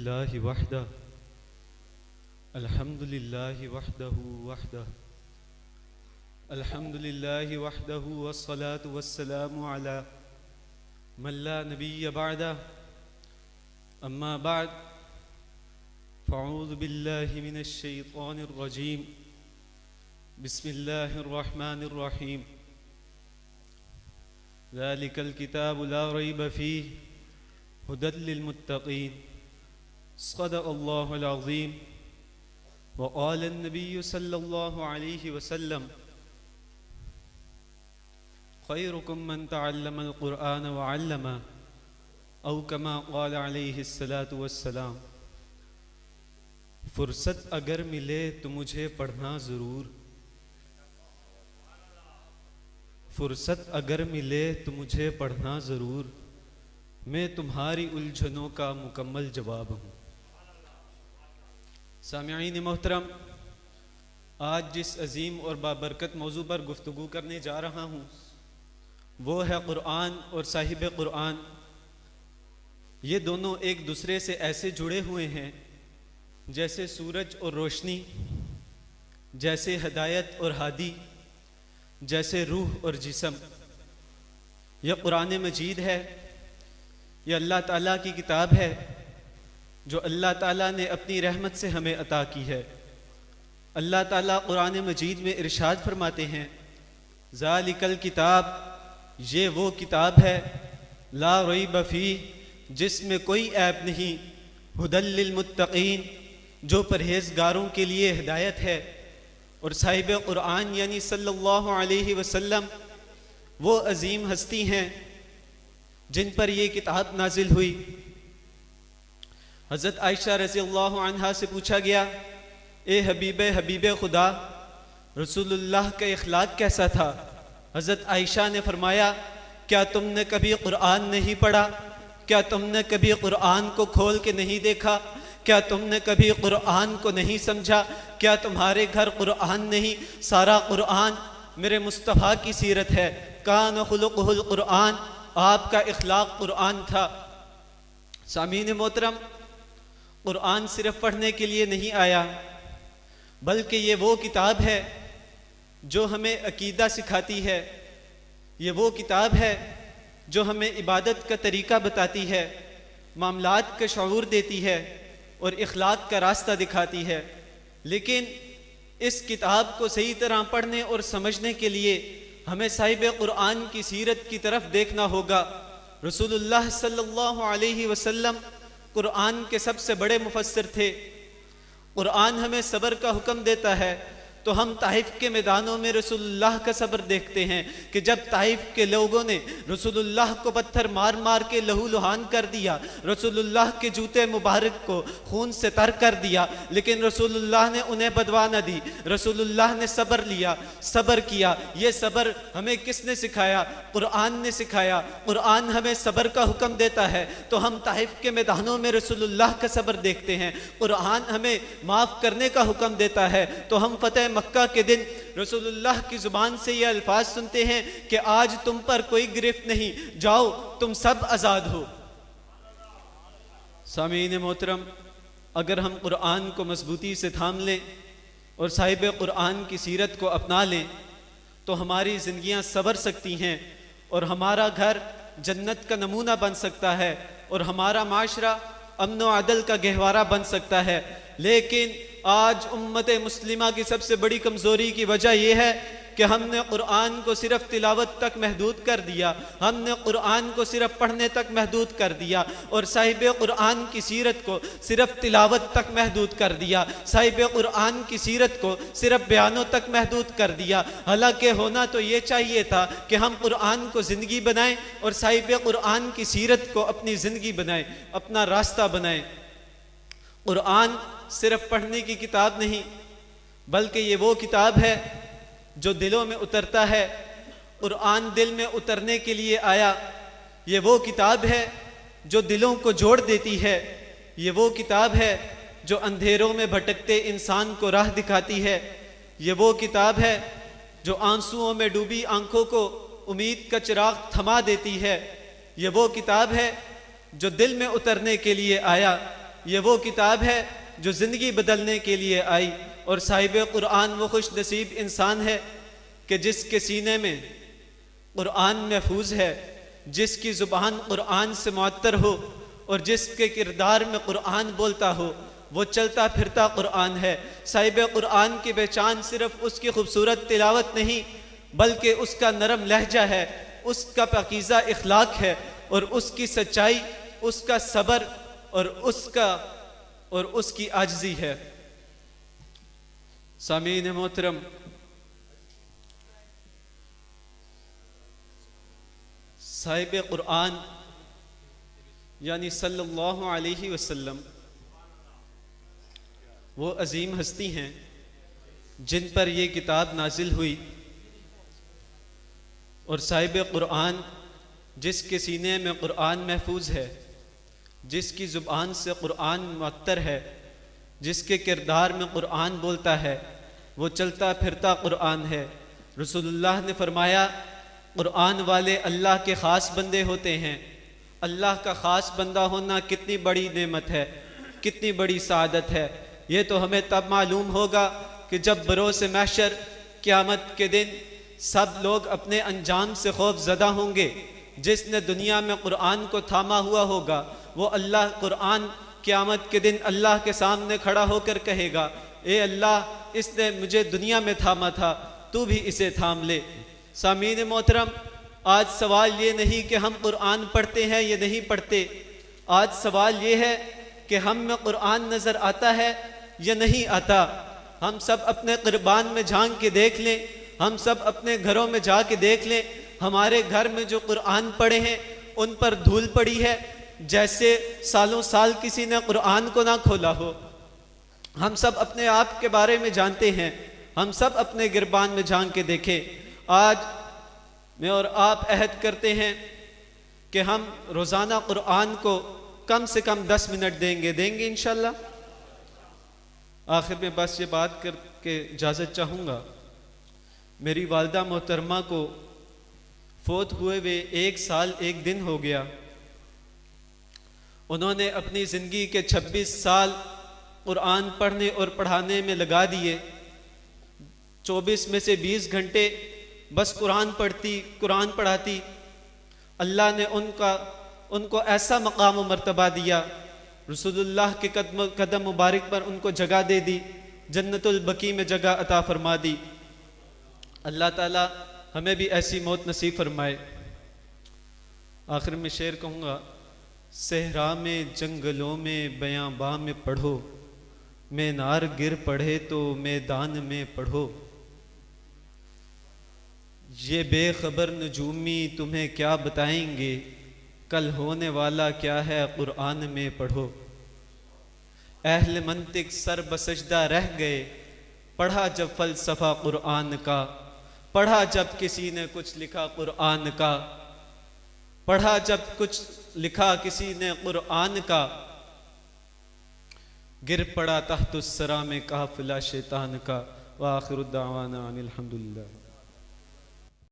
للہ وحدہ الحمد للہ وحدہ وحدہ الحمد للہ وحدہ والصلاة والسلام علی من لا نبی بعدہ اما بعد فاعوذ باللہ من الشیطان الرجیم بسم اللہ الرحمن الرحیم ذلک الکتاب لا ریب فیہ هدى للمتقين صدق الله العظيم وقال النبي صلى الله عليه وسلم خيركم من تعلم القرآن وعلمه أو كما قال عليه الصلاة والسلام فرصت اگر ملے تو مجھے پڑھنا ضرور فرصت اگر ملے تو مجھے پڑھنا ضرور میں تمہاری الجھنوں کا مکمل جواب ہوں۔ سامعین محترم، آج جس عظیم اور بابرکت موضوع پر گفتگو کرنے جا رہا ہوں وہ ہے قرآن اور صاحب قرآن۔ یہ دونوں ایک دوسرے سے ایسے جڑے ہوئے ہیں جیسے سورج اور روشنی، جیسے ہدایت اور ہادی، جیسے روح اور جسم۔ یہ قرآن مجید ہے، یہ اللہ تعالیٰ کی کتاب ہے جو اللہ تعالیٰ نے اپنی رحمت سے ہمیں عطا کی ہے۔ اللہ تعالیٰ قرآن مجید میں ارشاد فرماتے ہیں ذالک الکتاب، یہ وہ کتاب ہے لا ریب فیہ، جس میں کوئی عیب نہیں، ھدی للمتقین، جو پرہیزگاروں کے لیے ہدایت ہے۔ اور صاحب قرآن یعنی صلی اللہ علیہ وسلم وہ عظیم ہستی ہیں جن پر یہ کتاب نازل ہوئی۔ حضرت عائشہ رضی اللہ عنہا سے پوچھا گیا اے حبیب خدا، رسول اللہ کا اخلاق کیسا تھا؟ حضرت عائشہ نے فرمایا کیا تم نے کبھی قرآن نہیں پڑھا؟ کیا تم نے کبھی قرآن کو کھول کے نہیں دیکھا؟ کیا تم نے کبھی قرآن کو نہیں سمجھا؟ کیا تمہارے گھر قرآن نہیں؟ سارا قرآن میرے مصطفیٰ کی سیرت ہے۔ کان خلقہ القرآن، آپ کا اخلاق قرآن تھا۔ سامعین محترم، قرآن صرف پڑھنے کے لیے نہیں آیا بلکہ یہ وہ کتاب ہے جو ہمیں عقیدہ سکھاتی ہے، یہ وہ کتاب ہے جو ہمیں عبادت کا طریقہ بتاتی ہے، معاملات کا شعور دیتی ہے اور اخلاق کا راستہ دکھاتی ہے۔ لیکن اس کتاب کو صحیح طرح پڑھنے اور سمجھنے کے لیے ہمیں صاحب قرآن کی سیرت کی طرف دیکھنا ہوگا۔ رسول اللہ صلی اللہ علیہ وسلم قرآن کے سب سے بڑے مفسر تھے۔ قرآن ہمیں صبر کا حکم دیتا ہے تو ہم طائف کے میدانوں میں رسول اللہ کا صبر دیکھتے ہیں کہ جب طائف کے لوگوں نے رسول اللہ کو پتھر مار مار کے لہو لہان کر دیا، رسول اللہ کے جوتے مبارک کو خون سے تر کر دیا، لیکن رسول اللہ نے انہیں بدوا نہ دی، رسول اللہ نے صبر لیا، صبر کیا۔ یہ صبر ہمیں کس نے سکھایا؟ قرآن نے سکھایا۔ قرآن ہمیں صبر کا حکم دیتا ہے تو ہم طائف کے میدانوں میں رسول اللہ کا صبر دیکھتے ہیں۔ قرآن ہمیں معاف کرنے کا حکم دیتا ہے تو ہم فتح مکہ کے دن رسول اللہ کی زبان سے یہ الفاظ سنتے ہیں کہ آج تم پر کوئی گرفت نہیں، جاؤ تم سب آزاد ہو۔ سامعین محترم، اگر ہم قرآن کو مضبوطی سے تھام لیں اور صاحب قرآن کی سیرت کو اپنا لیں تو ہماری زندگیاں سنور سکتی ہیں اور ہمارا گھر جنت کا نمونہ بن سکتا ہے اور ہمارا معاشرہ امن و عدل کا گہوارہ بن سکتا ہے۔ لیکن آج امت مسلمہ کی سب سے بڑی کمزوری کی وجہ یہ ہے کہ ہم نے قرآن کو صرف تلاوت تک محدود کر دیا، ہم نے قرآن کو صرف پڑھنے تک محدود کر دیا اور صاحب قرآن کی سیرت کو صرف تلاوت تک محدود کر دیا، صاحب قرآن کی سیرت کو صرف بیانوں تک محدود کر دیا۔ حالانکہ ہونا تو یہ چاہیے تھا کہ ہم قرآن کو زندگی بنائیں اور صاحب قرآن کی سیرت کو اپنی زندگی بنائیں، اپنا راستہ بنائیں۔ قرآن صرف پڑھنے کی کتاب نہیں بلکہ یہ وہ کتاب ہے جو دلوں میں اترتا ہے۔ قرآن دل میں اترنے کے لیے آیا۔ یہ وہ کتاب ہے جو دلوں کو جوڑ دیتی ہے، یہ وہ کتاب ہے جو اندھیروں میں بھٹکتے انسان کو راہ دکھاتی ہے، یہ وہ کتاب ہے جو آنسوؤں میں ڈوبی آنکھوں کو امید کا چراغ تھما دیتی ہے، یہ وہ کتاب ہے جو دل میں اترنے کے لیے آیا۔ یہ وہ کتاب ہے جو زندگی بدلنے کے لیے آئی، اور صاحب قرآن وہ خوش نصیب انسان ہے کہ جس کے سینے میں قرآن محفوظ ہے، جس کی زبان قرآن سے معطر ہو، اور جس کے کردار میں قرآن بولتا ہو، وہ چلتا پھرتا قرآن ہے۔ صاحب قرآن کی پہچان صرف اس کی خوبصورت تلاوت نہیں، بلکہ اس کا نرم لہجہ ہے، اس کا پاکیزہ اخلاق ہے، اور اس کی سچائی، اس کا صبر، اور اس کی عاجزی ہے۔ سامعین محترم، صاحب قرآن یعنی صلی اللہ علیہ وسلم وہ عظیم ہستی ہیں جن پر یہ کتاب نازل ہوئی، اور صاحب قرآن جس کے سینے میں قرآن محفوظ ہے، جس کی زبان سے قرآن معطر ہے، جس کے کردار میں قرآن بولتا ہے، وہ چلتا پھرتا قرآن ہے۔ رسول اللہ نے فرمایا، قرآن والے اللہ کے خاص بندے ہوتے ہیں۔ اللہ کا خاص بندہ ہونا کتنی بڑی نعمت ہے، کتنی بڑی سعادت ہے۔ یہ تو ہمیں تب معلوم ہوگا کہ جب بروز محشر قیامت کے دن سب لوگ اپنے انجام سے خوف زدہ ہوں گے۔ جس نے دنیا میں قرآن کو تھاما ہوا ہوگا، وہ اللہ قرآن قیامت کے دن اللہ کے سامنے کھڑا ہو کر کہے گا، اے اللہ، اس نے مجھے دنیا میں تھاما تھا، تو بھی اسے تھام لے۔ سامعین محترم، آج سوال یہ نہیں کہ ہم قرآن پڑھتے ہیں یا نہیں پڑھتے، آج سوال یہ ہے کہ ہم میں قرآن نظر آتا ہے یا نہیں آتا۔ ہم سب اپنے قربان میں جھانک کے دیکھ لیں، ہم سب اپنے گھروں میں جا کے دیکھ لیں، ہمارے گھر میں جو قرآن پڑھے ہیں ان پر دھول پڑی ہے، جیسے سالوں سال کسی نے قرآن کو نہ کھولا ہو۔ ہم سب اپنے آپ کے بارے میں جانتے ہیں، ہم سب اپنے گربان میں جھانک کے دیکھیں۔ آج میں اور آپ عہد کرتے ہیں کہ ہم روزانہ قرآن کو کم سے کم 10 منٹ دیں گے انشاءاللہ۔ آخر میں بس یہ بات کر کے اجازت چاہوں گا، میری والدہ محترمہ کو فوت ہوئے 1 سال 1 دن ہو گیا۔ انہوں نے اپنی زندگی کے 26 سال قرآن پڑھنے اور پڑھانے میں لگا دیے۔ 24 میں سے 20 گھنٹے بس قرآن پڑھاتی۔ اللہ نے ان کو ایسا مقام و مرتبہ دیا، رسول اللہ کے قدم مبارک پر ان کو جگہ دے دی، جنت البقیع میں جگہ عطا فرما دی۔ اللہ تعالی ہمیں بھی ایسی موت نصیب فرمائے۔ آخر میں شعر کہوں گا، صحرا میں جنگلوں میں بیاباں میں پڑھو، مینار گر پڑھے تو میدان میں پڑھو، یہ بے خبر نجومی تمہیں کیا بتائیں گے، کل ہونے والا کیا ہے قرآن میں پڑھو۔ اہل منطق سر بسجدہ رہ گئے، پڑھا جب فلسفہ قرآن کا، پڑھا جب کسی نے کچھ لکھا قرآن کا، پڑھا جب کچھ لکھا کسی نے قرآن کا، گر پڑا تحت الثری میں قافلہ شیطان کا۔ وآخر الدعوانا ان الحمدللہ۔